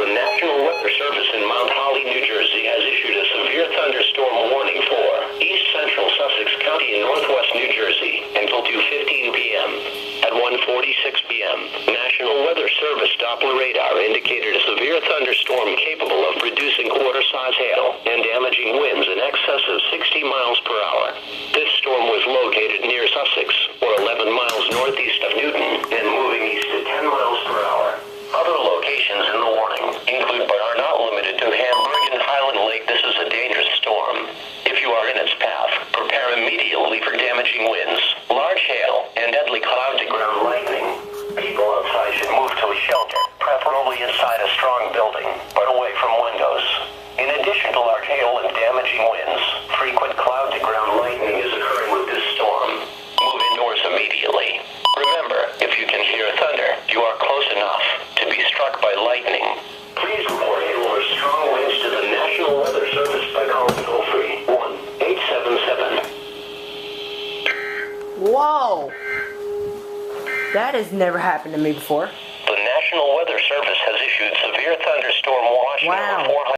The National Weather Service in Mount Holly, New Jersey has issued a severe thunderstorm warning for east central Sussex County in northwest New Jersey until 2:15 p.m. At 1:46 p.m., National Weather Service Doppler radar indicated a severe thunderstorm capable of producing quarter-size hail and damaging winds in excess of 60 miles per hour. This storm was located near Sussex, or 11 miles northeast of Newton, and moving east at 10 miles per hour. Other locations in the warning include but are not limited to Hamburg and Highland Lake. This is a dangerous storm. If you are in its path, prepare immediately for damaging winds, large hail, and deadly cloud-to-ground lightning. People outside should move to a shelter, preferably inside a strong building, but away from windows. In addition to large hail and damaging winds, frequent cloud-to-ground lightning is occurring with this storm. Move indoors immediately. Remember, if you can hear thunder, you are close enough to be struck by lightning. Please report hail or strong winds to the National Weather Service by calling toll-free 1-877. Whoa! That has never happened to me before. The National Weather Service has issued severe thunderstorm watch number 400.